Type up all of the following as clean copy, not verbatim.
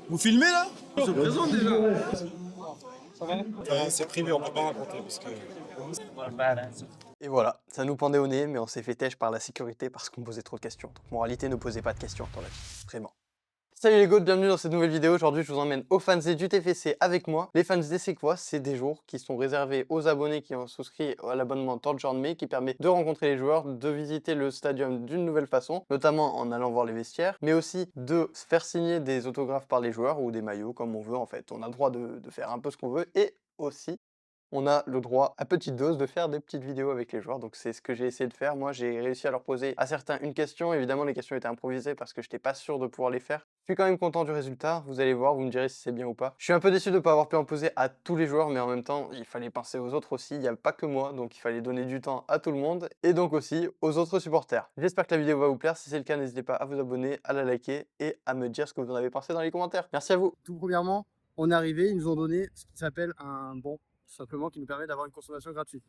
Vous filmez là? On se présente déjà. Ça va? C'est privé, on peut pas raconter parce que. Et voilà, ça nous pendait au nez, mais on s'est fait têche par la sécurité parce qu'on posait trop de questions. Donc moralité, ne posez pas de questions dans la vie, vraiment. Salut les gars, bienvenue dans cette nouvelle vidéo. Aujourd'hui, je vous emmène au Fansday du TFC avec moi. Les Fansday, c'est quoi? C'est des jours qui sont réservés aux abonnés qui ont souscrit à l'abonnement Torch May, qui permet de rencontrer les joueurs, de visiter le stadium d'une nouvelle façon, notamment en allant voir les vestiaires, mais aussi de faire signer des autographes par les joueurs ou des maillots comme on veut en fait. On a le droit de faire un peu ce qu'on veut et aussi on a le droit à petite dose de faire des petites vidéos avec les joueurs, donc c'est ce que j'ai essayé de faire. Moi j'ai réussi à leur poser à certains une question, évidemment les questions étaient improvisées parce que je n'étais pas sûr de pouvoir les faire. Je suis quand même content du résultat, vous allez voir, vous me direz si c'est bien ou pas. Je suis un peu déçu de ne pas avoir pu en poser à tous les joueurs, mais en même temps il fallait penser aux autres aussi, il n'y a pas que moi, donc il fallait donner du temps à tout le monde, et donc aussi aux autres supporters. J'espère que la vidéo va vous plaire, si c'est le cas n'hésitez pas à vous abonner, à la liker, et à me dire ce que vous en avez pensé dans les commentaires. Merci à vous. Tout premièrement, on est arrivé, ils nous ont donné ce qui s'appelle un bon, tout simplement, qui nous permet d'avoir une consommation gratuite.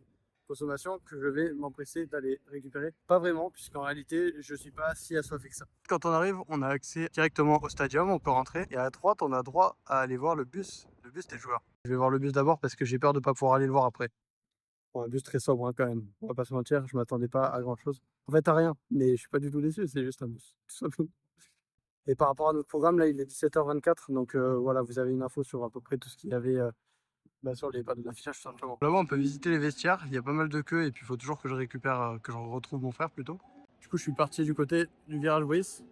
Consommation que je vais m'empresser d'aller récupérer. Pas vraiment, puisqu'en réalité, je suis pas si assoiffé que ça. Quand on arrive, on a accès directement au stadium, on peut rentrer. Et à droite, on a droit à aller voir le bus des joueurs. Je vais voir le bus d'abord parce que j'ai peur de pas pouvoir aller le voir après. Bon, un bus très sobre hein, quand même, on va pas se mentir, je m'attendais pas à grand chose. En fait, à rien, mais je suis pas du tout déçu, c'est juste un bus, tout simplement. Et par rapport à notre programme, là, il est 17h24. Donc voilà, vous avez une info sur à peu près tout ce qu'il y avait sur les panneaux d'affichage, tout simplement. Là-bas, on peut visiter les vestiaires. Il y a pas mal de queues et puis il faut toujours que je récupère, que je retrouve mon frère plutôt. Du coup, je suis parti du côté du virage Brice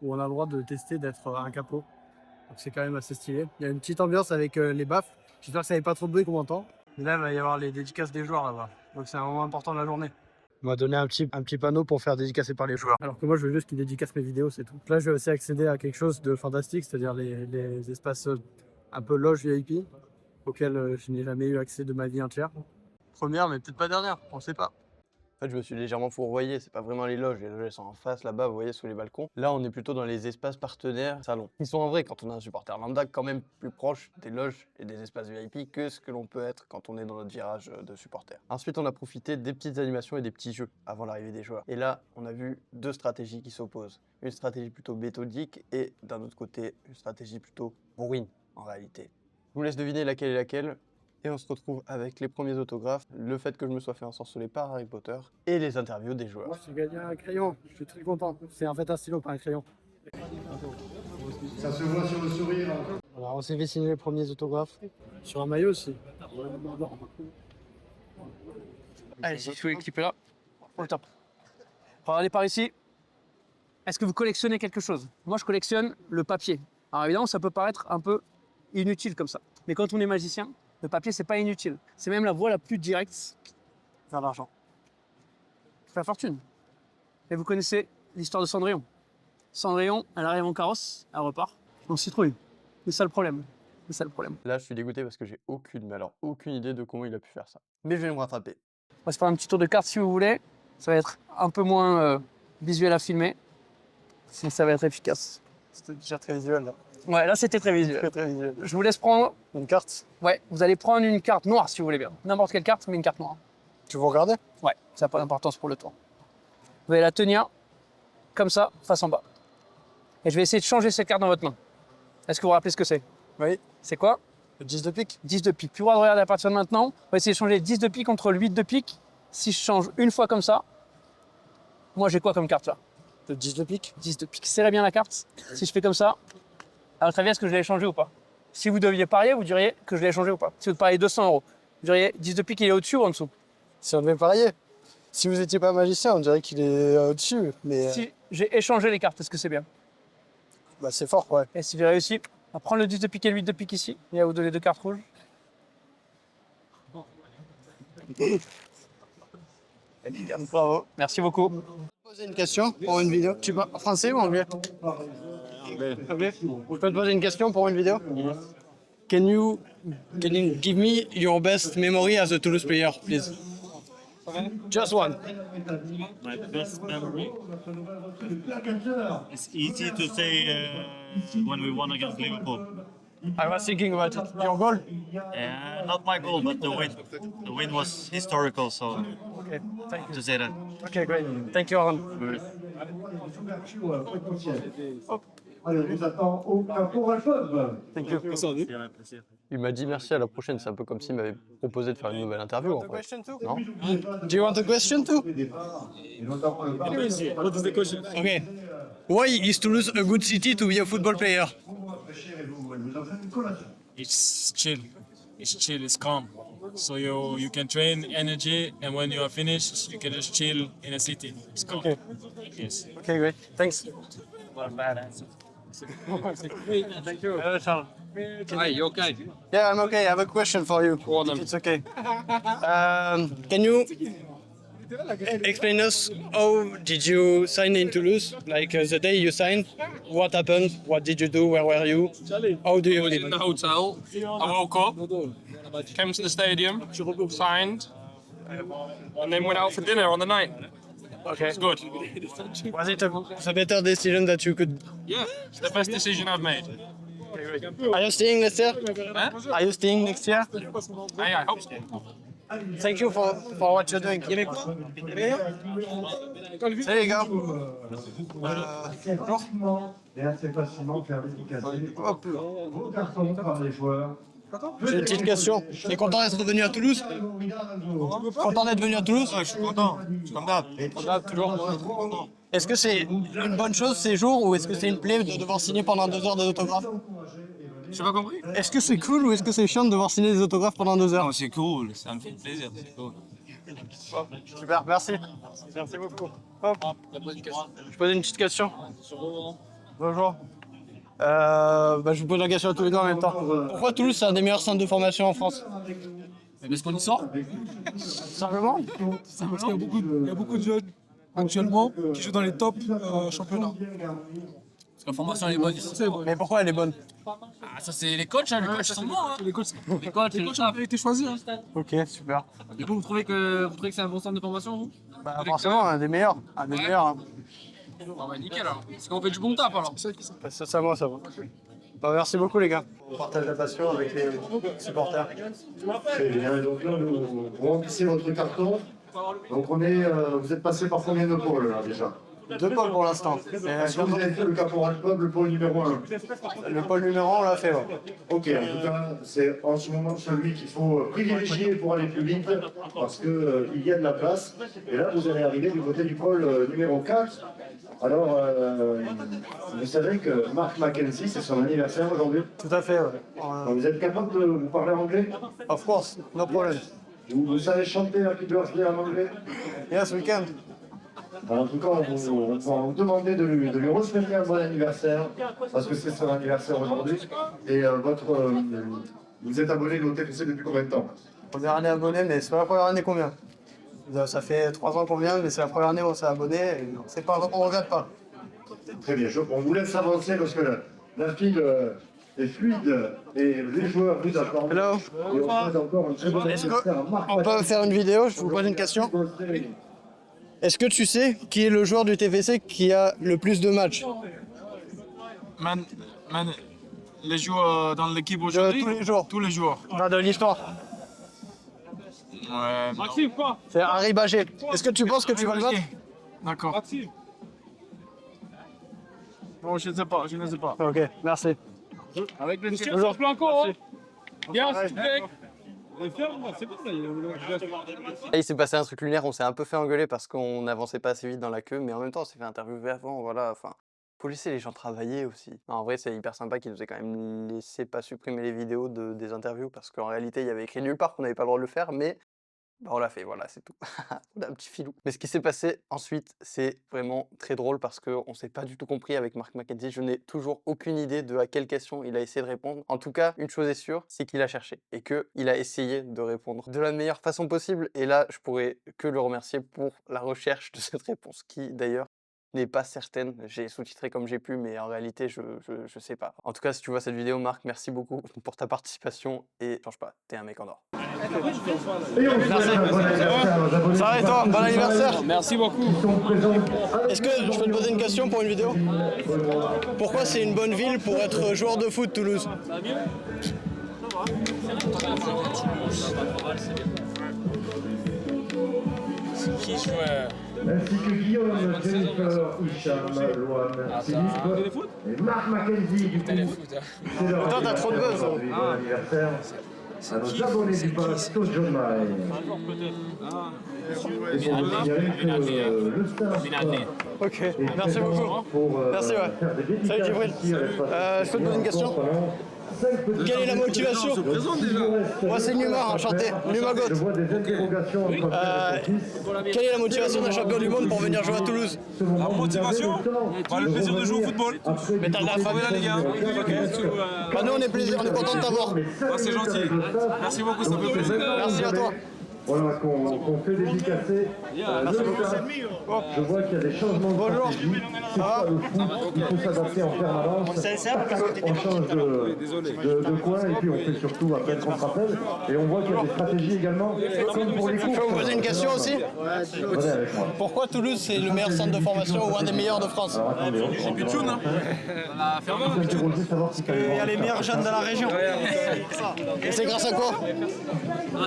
où on a le droit de tester d'être un capot. Donc c'est quand même assez stylé. Il y a une petite ambiance avec les baffes. J'espère que ça n'avait pas trop de bruit qu'on entend. Et là, il va y avoir les dédicaces des joueurs là-bas. Donc c'est un moment important de la journée. On m'a donné un petit panneau pour faire dédicacer par les joueurs. Alors que moi, je veux juste qu'ils dédicacent mes vidéos, c'est tout. Là, je vais aussi accéder à quelque chose de fantastique, c'est-à-dire les espaces un peu loge VIP, auxquels je n'ai jamais eu accès de ma vie entière. Première, mais peut-être pas dernière, on sait pas. En fait, je me suis légèrement fourvoyé, c'est pas vraiment les loges elles sont en face là-bas, vous voyez, sous les balcons. Là, on est plutôt dans les espaces partenaires salons. Ils sont en vrai, quand on a un supporter lambda, quand même plus proche des loges et des espaces VIP que ce que l'on peut être quand on est dans notre virage de supporter. Ensuite, on a profité des petites animations et des petits jeux avant l'arrivée des joueurs. Et là, on a vu deux stratégies qui s'opposent. Une stratégie plutôt méthodique et d'un autre côté, une stratégie plutôt bourrine en réalité. Je vous laisse deviner laquelle est laquelle. Et on se retrouve avec les premiers autographes, le fait que je me sois fait ensorceler par Harry Potter et les interviews des joueurs. Moi, j'ai gagné un crayon, je suis très content. C'est en fait un stylo, pas un crayon. Ça se voit sur le sourire. Alors, on s'est fait signer les premiers autographes sur un maillot aussi. Allez, si vous voulez clipper là. Au top. Regardez par ici. Est-ce que vous collectionnez quelque chose? Moi, je collectionne le papier. Alors évidemment, ça peut paraître un peu inutile comme ça. Mais quand on est magicien, le papier, c'est pas inutile. C'est même la voie la plus directe vers l'argent. C'est la fortune. Et vous connaissez l'histoire de Cendrillon. Cendrillon, elle arrive en carrosse, elle repart en citrouille. C'est ça le problème. C'est ça le problème. Là, je suis dégoûté parce que j'ai aucune idée de comment il a pu faire ça. Mais je vais me rattraper. On va se faire un petit tour de carte si vous voulez. Ça va être un peu moins visuel à filmer. Si ça va être efficace. C'était déjà très visuel là. Ouais, là c'était très visuel. Très visuel. Je vous laisse prendre. Une carte. Ouais, vous allez prendre une carte noire si vous voulez bien. N'importe quelle carte, mais une carte noire. Tu veux regarder? Ouais, ça n'a pas d'importance pour le tour. Vous allez la tenir comme ça, face en bas. Et je vais essayer de changer cette carte dans votre main. Est-ce que vous vous rappelez ce que c'est? Oui. C'est quoi? Le 10 de pique. 10 de pique. Plus le droit de regarder à partir de maintenant. On va essayer de changer le 10 de pique contre le 8 de pique. Si je change une fois comme ça, moi j'ai quoi comme carte là? Le 10 de pique. 10 de pique. Serrez bien la carte. Si je fais comme ça, à votre avis, est-ce que je l'ai changé ou pas? Si vous deviez parier, vous diriez que je l'ai changé ou pas? Si vous pariez 200 €, vous diriez 10 de pique, il est au-dessus ou en dessous? Si on devait parier. Si vous n'étiez pas magicien, on dirait qu'il est au-dessus. Mais Si j'ai échangé les cartes, est-ce que c'est bien? bah, c'est fort, ouais. Et si j'ai réussi à prendre le 10 de pique et le 8 de pique ici, et à vous donner deux cartes rouges. Bravo. Merci beaucoup. Poser une question pour une vidéo. Tu parles français ou anglais? Anglais. Je peux te poser une question pour une vidéo? Can you give me your best memory as a Toulouse player, please? Just one. My best memory. It's easy to say when we won against Liverpool. I was thinking about it. Your goal? Not my goal, but the win. The win was historical, so Okay, thank you. to say that. Okay, great. Thank you, Aaron. Allez, on vous attend au Carrefour Alpha. Il m'a dit merci, à la prochaine. C'est un peu comme s'il m'avait proposé de faire une nouvelle interview. En fait. Non? Do you want a question too? What is the question? Okay. Why is Toulouse a good city to be a football player? It's chill. It's chill. It's calm. So you can train energy, and when you are finished, you can just chill in a city. It's calm. Okay. Yes. Okay, great. Thanks. Hi, you okay? Yeah, I'm okay. I have a question for you. If it's okay. Can you explain us how did you sign in Toulouse? Like the day you signed, what happened? What did you do? Where were you? How do you In the hotel, I woke up, came to the stadium, signed, and then went out for dinner on the night. Okay. It's good. Was it a better decision that you could? Yeah, it's the best decision I've made. Are you staying next year? Huh? Are you staying next year? Hey, I hope so. Thank you for what you're doing. Salut les gars. Bonjour. Et assez facilement faire dédicacer vos cartons par les joueurs. J'ai une petite question. T'es content d'être venu à Toulouse? Content d'être venu à Toulouse? Je suis content, comme d'hab. Toujours. Est-ce que c'est une bonne chose ces jours ou est-ce que c'est une plaie de devoir signer pendant 2 heures des autographes? J'ai pas compris. Est-ce que c'est cool ou est-ce que c'est chiant de devoir signer des autographes pendant 2 heures? C'est cool, ça me fait plaisir, c'est cool. Super, merci. Merci beaucoup. Hop. Je pose une petite question. Bonjour. Je vous pose la question à tous les deux en même temps. Pourquoi Toulouse c'est un des meilleurs centres de formation en France? Parce qu'on y sort. Simplement. Parce qu'il y a beaucoup de jeunes actuellement qui jouent dans les top championnats. Parce que la formation elle est bonne ici. Mais pourquoi elle est bonne? Ah, ça c'est les coachs, hein. Les coachs sont bons. Hein. Les coachs ont été choisis. Hein. Ok, super. Du coup, vous trouvez que c'est un bon centre de formation, vous? Bah forcément, un des meilleurs. Un des meilleurs. Hein. Ah bah nickel alors. Parce qu'on fait du bon taf alors. Bah, ça va. Bah, merci beaucoup les gars. On partage la passion avec les supporters. Très bien. Et donc là, vous remplissez votre carton. Donc vous êtes passé par combien de pôles là déjà? 2 pôles pour l'instant. Est-ce que vous avez fait le Caporal Pub, le pôle numéro 1? Le pôle numéro 1 on l'a fait. Ouais. Ok, en tout cas, c'est en ce moment celui qu'il faut privilégier pour aller plus vite, parce qu'il y a de la place. Et là, vous allez arriver du côté du pôle numéro 4. Alors, vous savez que Mark Mackenzie, c'est son anniversaire aujourd'hui. Tout à fait. Ouais. Donc, vous êtes capable de vous parler anglais? Of course, no problem. Vous savez chanter Happy Birthday en anglais? Yes, we can. En tout cas, on va vous demander de lui souhaiter un bon anniversaire, parce que c'est son anniversaire aujourd'hui. Et vous êtes abonné au TPC depuis combien de temps? Première année abonné, mais c'est pas la première année qu'on vient. Ça fait 3 ans qu'on vient, mais c'est la première année où on s'est abonné. C'est pas, on regrette pas. Très bien, on vous laisse avancer parce que la file est fluide et les joueurs vous attendent. Hello. Et on souhaite encore un très bon anniversaire à Marc. On peut faire une vidéo, je vous pose une question. Est-ce que tu sais qui est le joueur du TFC qui a le plus de matchs? Man, les joueurs dans l'équipe aujourd'hui? Tous les jours. Tous les jours. Enfin, de l'histoire. Ouais. Non. C'est Harry Bagé. Est-ce que tu penses que tu vas le battre? D'accord. Bon, je ne sais pas. Ok, merci. Avec plaisir. Bonjour. Blanco. Bien, Là, il s'est passé un truc lunaire, on s'est un peu fait engueuler parce qu'on n'avançait pas assez vite dans la queue, mais en même temps on s'est fait interviewer avant, voilà, enfin, faut laisser les gens travailler aussi. Non, en vrai, c'est hyper sympa qu'ils nous aient quand même laissé pas supprimer les vidéos des interviews, parce qu'en réalité, il y avait écrit nulle part qu'on n'avait pas le droit de le faire, mais bah, on l'a fait, voilà, c'est tout. On a un petit filou. Mais ce qui s'est passé ensuite, c'est vraiment très drôle parce qu'on s'est pas du tout compris avec Mark Mackenzie. Je n'ai toujours aucune idée de à quelle question il a essayé de répondre. En tout cas, une chose est sûre, c'est qu'il a cherché et qu'il a essayé de répondre de la meilleure façon possible. Et là, je pourrais que le remercier pour la recherche de cette réponse qui, d'ailleurs, n'est pas certaine. J'ai sous-titré comme j'ai pu, mais en réalité, je sais pas. En tout cas, si tu vois cette vidéo, Marc, merci beaucoup pour ta participation et change pas, t'es un mec en or. Et on souhaite un bon anniversaire aux abonnés. Ça va et toi? Bon anniversaire. Merci beaucoup. Qui sont présents. Est-ce que je peux te poser une question pour une vidéo? Pourquoi c'est une bonne ville pour être joueur de foot, Toulouse? Qui jouait ainsi que Guillaume, Jennifer, Hicham, Loane, Philippe et Marc Mackenzie du coup. C'est leur Putain, t'as trop de buzz. aujourd'hui. Bon anniversaire à nos abonnés du poste, John May. Et pour vous signaler que le staff Ok, est merci présent beaucoup. pour Merci, ouais. faire des dédicaces Salut, Djibril. ici à l'espace Je peux te poser une question? Quelle est la motivation? Moi c'est Numa, enchanté. Numa Goth. Je vois des interrogations entre frères et fils. Quelle est la motivation d'un champion du monde pour venir jouer à Toulouse? La motivation, le plaisir de jouer au football. Mais t'as de la famille la Ligue 1. Bah nous on est content de t'avoir. C'est gentil. Merci beaucoup, ça me fait plaisir. Merci à toi. Voilà, qu'on fait dédicacer le staff. Je vois qu'il y a des changements de stratégie. C'est pas le foot, il faut s'adapter en permanence. On change de coin et puis on fait surtout après le contre-appel. Et on voit qu'il y a des stratégies également, comme pour les courses. Je peux vous poser une question aussi? Venez avec moi. Pourquoi Toulouse c'est le meilleur centre de formation ou un des meilleurs de France? Alors attendez, on s'interroger, savoir si ça Il y a les meilleurs jeunes de la région. Et c'est grâce à quoi?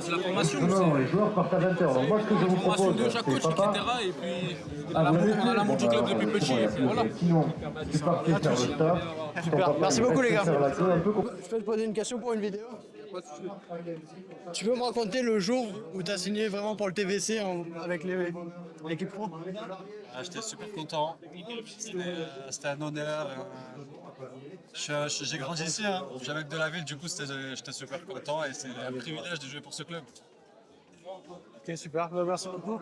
C'est la formation. Non, les joueurs partent à 20h. Donc moi, ce que je vous propose, c'est papa. Et puis, On a l'amour du club depuis petit. Voilà. Sinon, tu partais faire le staff. Super. Merci beaucoup les gars. Faire la queue, un peu comme- Je peux te poser une question pour une vidéo? Tu peux me raconter le jour où tu as signé vraiment pour le TVC avec l'équipe pro? J'étais super content. C'était un honneur. J'ai grandi ici, hein. Je suis avec de la ville, du coup j'étais super content et c'est un privilège de jouer pour ce club. Ok, super. Merci beaucoup.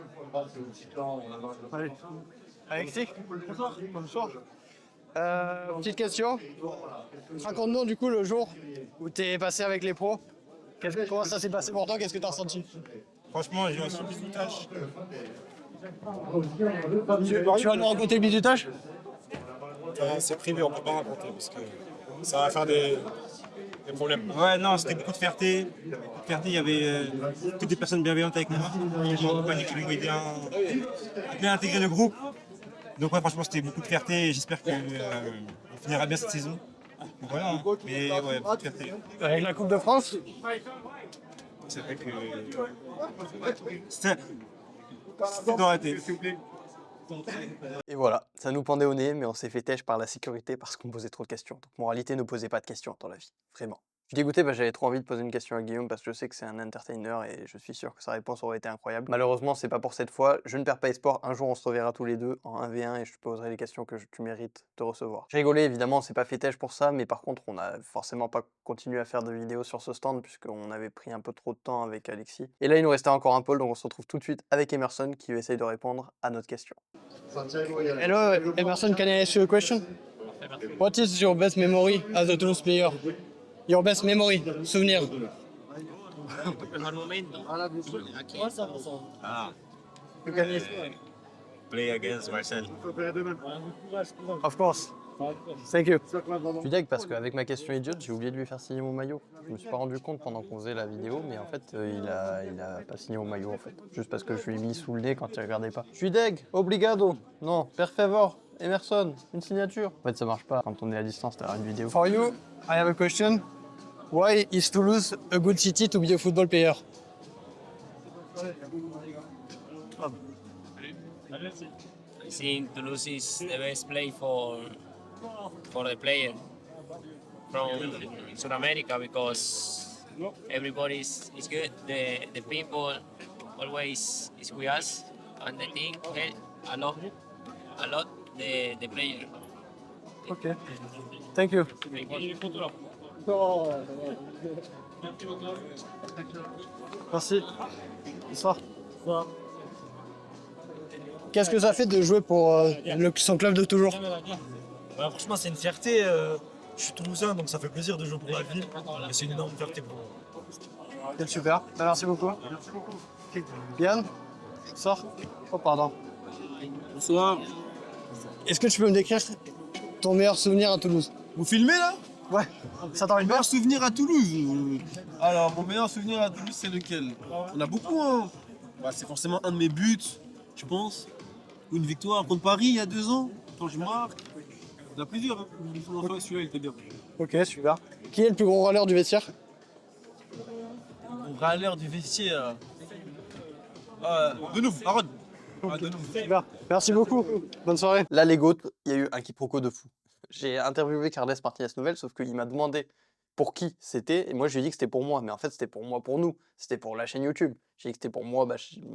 Allez. Alexis? Bonsoir. Petite question. Raconte-nous du coup le jour où tu es passé avec les pros. Comment ça s'est passé pour toi? Qu'est-ce que tu as ressenti? Franchement, j'ai eu un super bisutage. Tu vas nous raconter le bisutage? C'est privé, on peut pas raconter parce que ça va faire des problèmes. Ouais, non, c'était beaucoup de fierté. Il y avait que des personnes bienveillantes avec moi. Ils m'ont accompagné, qui m'ont bien intégré le groupe. Donc ouais, franchement, c'était beaucoup de fierté et j'espère qu'on finira bien cette saison. Donc voilà, hein. Mais ouais, beaucoup de fierté. Avec la Coupe de France? C'est vrai que c'était dans la tête. Et voilà, ça nous pendait au nez, mais on s'est fait têche par la sécurité parce qu'on posait trop de questions. Donc moralité, ne posez pas de questions dans la vie, vraiment. Je suis dégoûté, j'avais trop envie de poser une question à Guillaume parce que je sais que c'est un entertainer et je suis sûr que sa réponse aurait été incroyable. Malheureusement, c'est pas pour cette fois. Je ne perds pas espoir. Un jour, on se reverra tous les deux en 1v1 et je te poserai les questions que tu mérites de recevoir. J'ai rigolé, évidemment, on s'est pas fait têche pour ça, mais par contre, on a forcément pas continué à faire de vidéos sur ce stand puisqu'on avait pris un peu trop de temps avec Alexis. Et là, il nous restait encore un pôle, donc on se retrouve tout de suite avec Emerson qui essaye de répondre à notre question. Hello, Emerson, can I ask you a question? What is your best memory as a Toulouse player? Your best memory, souvenir. Play against Marcel. Of course. Thank you. Je suis deg parce qu'avec ma question idiote, j'ai oublié de lui faire signer mon maillot. Je me suis pas rendu compte pendant qu'on faisait la vidéo, mais en fait, il a pas signé mon maillot en fait. Juste parce que je lui ai mis sous le nez quand il regardait pas. Je suis deg, obrigado. Non, per favor, Emerson, une signature. En fait, ça marche pas quand on est à distance derrière une vidéo. For you, I have a question. Why is Toulouse a good city to be a football player? I think Toulouse is the best place for the player from South America because everybody is good. The people always is with us and the team help a lot the player. Okay. Thank you. Merci. Bonsoir. Qu'est-ce que ça fait de jouer pour son club de toujours? Franchement, c'est une fierté. Je suis toulousain, donc ça fait plaisir de jouer pour la ville. Et c'est une énorme fierté pour moi. C'est super. Merci beaucoup. Yann, sors. Oh, pardon. Bonsoir. Est-ce que tu peux me décrire ton meilleur souvenir à Toulouse? Vous filmez là? Ouais. Ça t'arrive bien? Meilleur souvenir à Toulouse. Alors, mon meilleur souvenir à Toulouse, c'est lequel? On a beaucoup, hein. Bah, c'est forcément un de mes buts, je pense. Ou une victoire contre Paris il y a 2 ans, quand je marque. Il y en a plusieurs, hein. Celui-là, il était bien. Ok, super. Qui est le plus gros râleur du vestiaire? Mon râleur du vestiaire. De nous, Aaron. Super. Merci beaucoup. Bonne soirée. Là, les GOAT, il y a eu un quiproquo de fou. J'ai interviewé Carles Martinez Novel, sauf qu'il m'a demandé pour qui c'était, et moi je lui ai dit que c'était pour moi, mais en fait c'était pour moi, pour nous, c'était pour la chaîne YouTube. J'ai dit que c'était pour moi,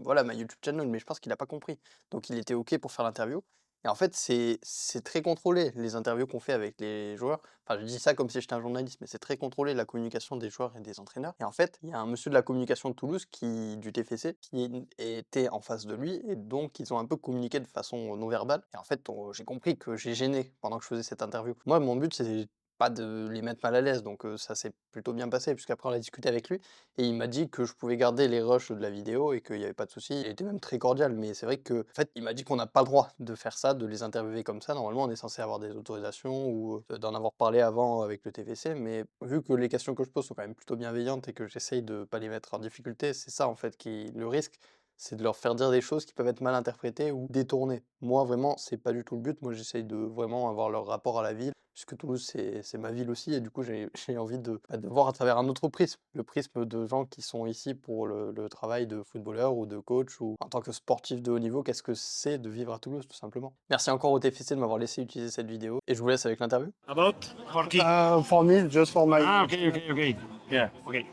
voilà, ma YouTube channel, mais je pense qu'il n'a pas compris. Donc il était OK pour faire l'interview. Et en fait, c'est très contrôlé, les interviews qu'on fait avec les joueurs. Enfin, je dis ça comme si j'étais un journaliste, mais c'est très contrôlé, la communication des joueurs et des entraîneurs. Et en fait, il y a un monsieur de la communication de Toulouse, du TFC, qui était en face de lui, et donc ils ont un peu communiqué de façon non verbale. Et en fait, j'ai compris que j'ai gêné pendant que je faisais cette interview. Moi, mon but, c'est pas de les mettre mal à l'aise, donc ça s'est plutôt bien passé, puisqu'après on a discuté avec lui, et il m'a dit que je pouvais garder les rushs de la vidéo et qu'il n'y avait pas de souci. Il était même très cordial, mais c'est vrai que, en fait, il m'a dit qu'on n'a pas le droit de faire ça, de les interviewer comme ça. Normalement, on est censé avoir des autorisations ou d'en avoir parlé avant avec le TFC, mais vu que les questions que je pose sont quand même plutôt bienveillantes et que j'essaye de pas les mettre en difficulté, c'est ça en fait qui le risque. C'est de leur faire dire des choses qui peuvent être mal interprétées ou détournées. Moi, vraiment, c'est pas du tout le but. Moi, j'essaye de vraiment avoir leur rapport à la ville, puisque Toulouse, c'est ma ville aussi, et du coup, j'ai envie de voir à travers un autre prisme, le prisme de gens qui sont ici pour le travail de footballeur ou de coach, ou en tant que sportif de haut niveau, qu'est-ce que c'est de vivre à Toulouse, tout simplement. Merci encore au TFC de m'avoir laissé utiliser cette vidéo, et je vous laisse avec l'interview. About for kick. For me, just for my... Okay. Yeah, okay.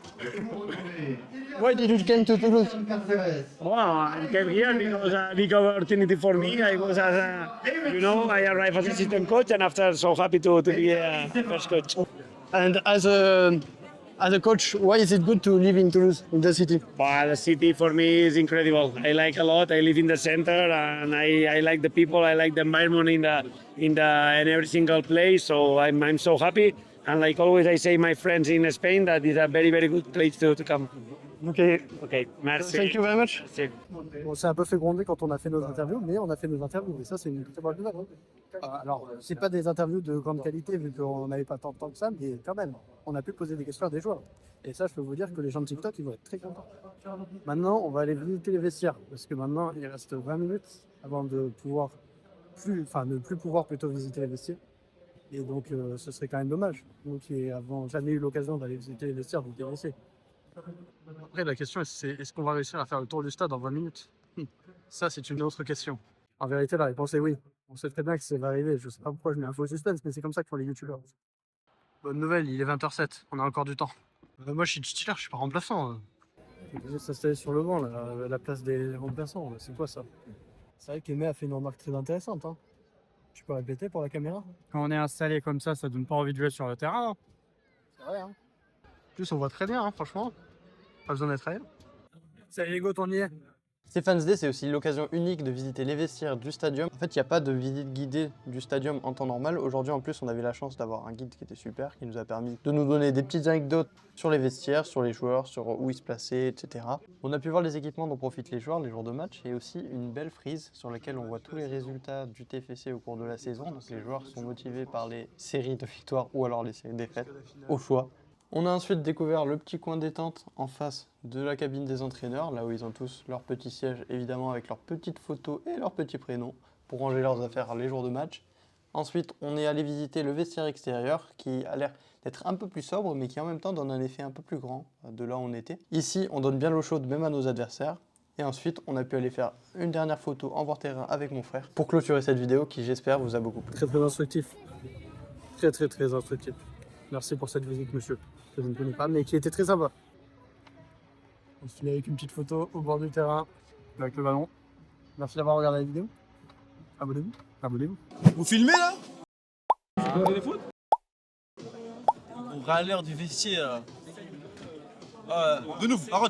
Why did you come to Toulouse? Well, I came here because a big opportunity for me. I was I arrived as assistant coach, and after so happy to be a first coach. And as a coach, why is it good to live in Toulouse, in the city? But the city for me is incredible. I like a lot. I live in the center, and I like the people. I like the environment in every single place. So I'm so happy. And like always, I say my friends in Spain that it's a very good place to come. Okay, merci. Thank you very much. Merci. On s'est un peu fait gronder quand on a fait nos interviews, mais on a fait nos interviews, et ça c'est une très bonne nouvelle. Alors, c'est pas des interviews de grande qualité vu qu'on n'avait pas tant de temps que ça, mais quand même, on a pu poser des questions à des joueurs. Et ça, je peux vous dire que les gens de TikTok, ils vont être très contents. Maintenant, on va aller visiter les vestiaires, parce que maintenant, il reste 20 minutes avant de ne plus pouvoir plutôt visiter les vestiaires. Et donc, ce serait quand même dommage. Nous qui n'avons jamais eu l'occasion d'aller visiter les vestiaires du TFC. Après, la question, c'est est-ce qu'on va réussir à faire le tour du stade en 20 minutes? Ça, c'est une autre question. En vérité, la réponse est oui. On sait très bien que ça va arriver. Je sais pas pourquoi je mets un faux suspense, mais c'est comme ça que font les youtubeurs. Bonne nouvelle, il est 20h07. On a encore du temps. Moi, je suis titulaire, je suis pas remplaçant. On peut s'installer sur le banc, là, la place des remplaçants. C'est quoi ça? C'est vrai qu'Aimé a fait une remarque très intéressante. Hein. Tu peux répéter pour la caméra? Quand on est installé comme ça donne pas envie de jouer sur le terrain. Hein. C'est vrai, hein. En plus, on voit très bien, hein, franchement. Pas besoin d'être réel. Salut les gars, on y est. Stéphane's Day, c'est aussi l'occasion unique de visiter les vestiaires du stadium. En fait, il n'y a pas de visite guidée du stadium en temps normal. Aujourd'hui, en plus, on avait la chance d'avoir un guide qui était super, qui nous a permis de nous donner des petites anecdotes sur les vestiaires, sur les joueurs, sur où ils se plaçaient, etc. On a pu voir les équipements dont profitent les joueurs les jours de match, et aussi une belle frise sur laquelle on voit tous les résultats du TFC au cours de la saison. Donc les joueurs sont motivés par les séries de victoires ou alors les séries de défaites, au choix. On a ensuite découvert le petit coin détente en face de la cabine des entraîneurs, là où ils ont tous leur petit siège, évidemment avec leurs petites photos et leurs petits prénoms, pour ranger leurs affaires les jours de match. Ensuite, on est allé visiter le vestiaire extérieur, qui a l'air d'être un peu plus sobre, mais qui en même temps donne un effet un peu plus grand de là où on était. Ici, on donne bien l'eau chaude même à nos adversaires. Et ensuite, on a pu aller faire une dernière photo en bord terrain avec mon frère, pour clôturer cette vidéo qui, j'espère, vous a beaucoup plu. Très instructif. Très instructif. Merci pour cette visite, monsieur. Que je ne connais pas, mais qui était très sympa. On se finit avec une petite photo au bord du terrain, avec le ballon. Merci d'avoir regardé la vidéo. Abonnez-vous. Vous filmez là? On râleur du vestiaire. De nous, Aaron.